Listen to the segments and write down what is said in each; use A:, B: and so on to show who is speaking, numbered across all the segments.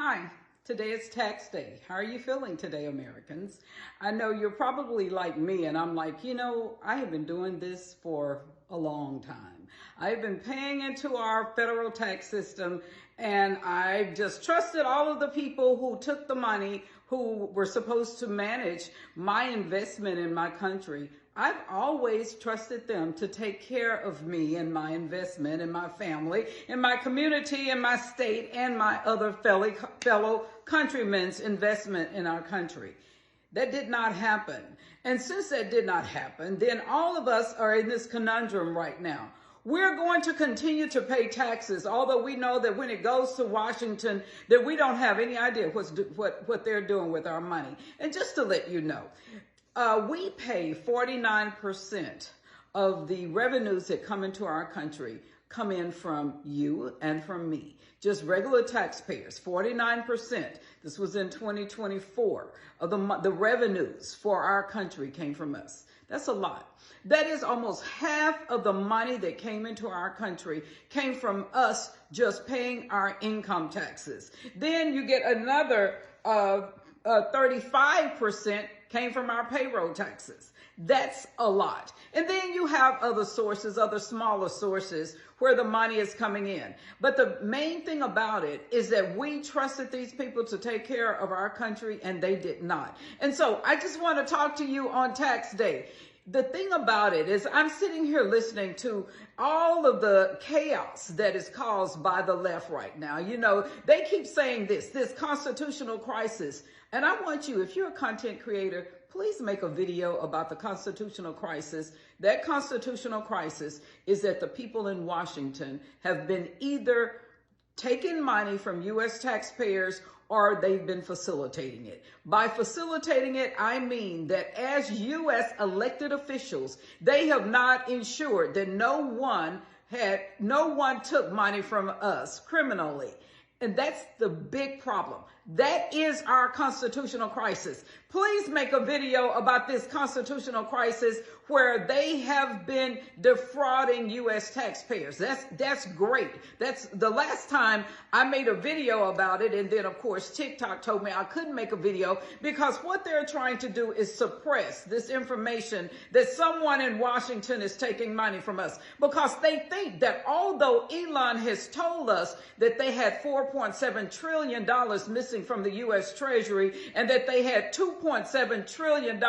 A: Hi, today is tax day. How are you feeling today, Americans? I know you're probably like me, and I'm like, I have been doing this for a long time. I've been paying into our federal tax system, and I've just trusted all of the people who took the money, who were supposed to manage my investment in my country. I've always trusted them to take care of me and my investment and my family and my community and my state and my other fellow countrymen's investment in our country. That did not happen. And since that did not happen, then all of us are in this conundrum right now. We're going to continue to pay taxes, although we know that when it goes to Washington, that we don't have any idea what they're doing with our money. And just to let you know, we pay 49% of the revenues that come into our country come in from you and from me. Just regular taxpayers, 49%. This was in 2024 of the revenues for our country came from us. That's a lot. That is almost half of the money that came into our country came from us just paying our income taxes. Then you get another 35% came from our payroll taxes. That's a lot. And then you have other sources, other smaller sources where the money is coming in. But the main thing about it is that we trusted these people to take care of our country, and they did not. And so I just want to talk to you on tax day. The thing about it is I'm sitting here listening to all of the chaos that is caused by the left right now. They keep saying this constitutional crisis. And I want you, if you're a content creator, please make a video about the constitutional crisis. That constitutional crisis is that the people in Washington have been either taking money from U.S. taxpayers or they've been facilitating it. By facilitating it, I mean that as U.S. elected officials, they have not ensured that no one took money from us criminally. And that's the big problem. That is our constitutional crisis. Please make a video about this constitutional crisis where they have been defrauding U.S. taxpayers. That's great. That's the last time I made a video about it. And then, of course, TikTok told me I couldn't make a video because what they're trying to do is suppress this information that someone in Washington is taking money from us, because they think that although Elon has told us that they had $4.7 trillion missing from the U.S. Treasury and that they had $2.7 trillion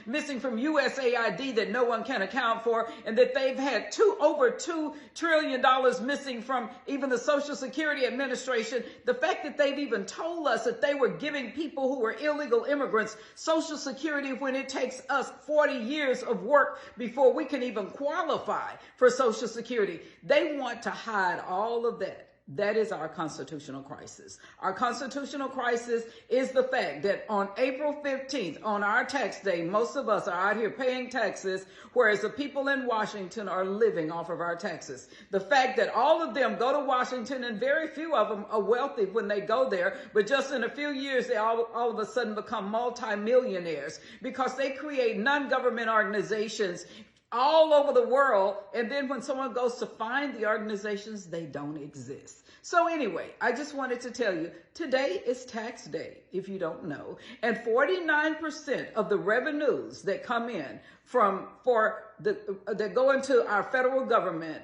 A: missing from USAID that no one can account for, and that they've had over $2 trillion missing from even the Social Security Administration. The fact that they've even told us that they were giving people who were illegal immigrants Social Security when it takes us 40 years of work before we can even qualify for Social Security. They want to hide all of that. That is our constitutional crisis. Our constitutional crisis is the fact that on April 15th, on our tax day, most of us are out here paying taxes, whereas the people in Washington are living off of our taxes. The fact that all of them go to Washington, and very few of them are wealthy when they go there, but just in a few years, they all of a sudden become multimillionaires because they create non-government organizations all over the world, and then when someone goes to find the organizations, they don't exist. So anyway, I just wanted to tell you, today is tax day, if you don't know, and 49% of the revenues that come in that go into our federal government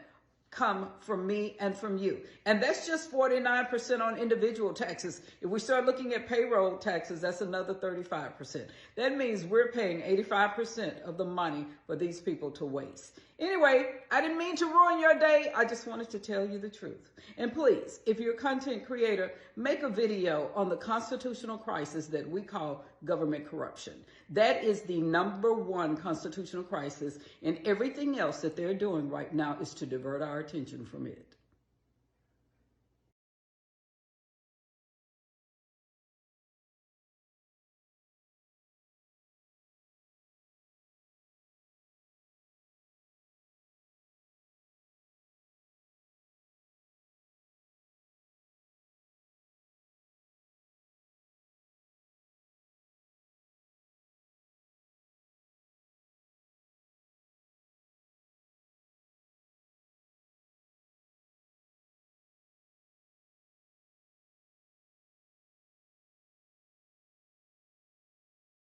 A: come from me and from you. And that's just 49% on individual taxes. If we start looking at payroll taxes, that's another 35%. That means we're paying 85% of the money for these people to waste. Anyway, I didn't mean to ruin your day. I just wanted to tell you the truth. And please, if you're a content creator, make a video on the constitutional crisis that we call government corruption. That is the #1 constitutional crisis, and everything else that they're doing right now is to divert our attention from it.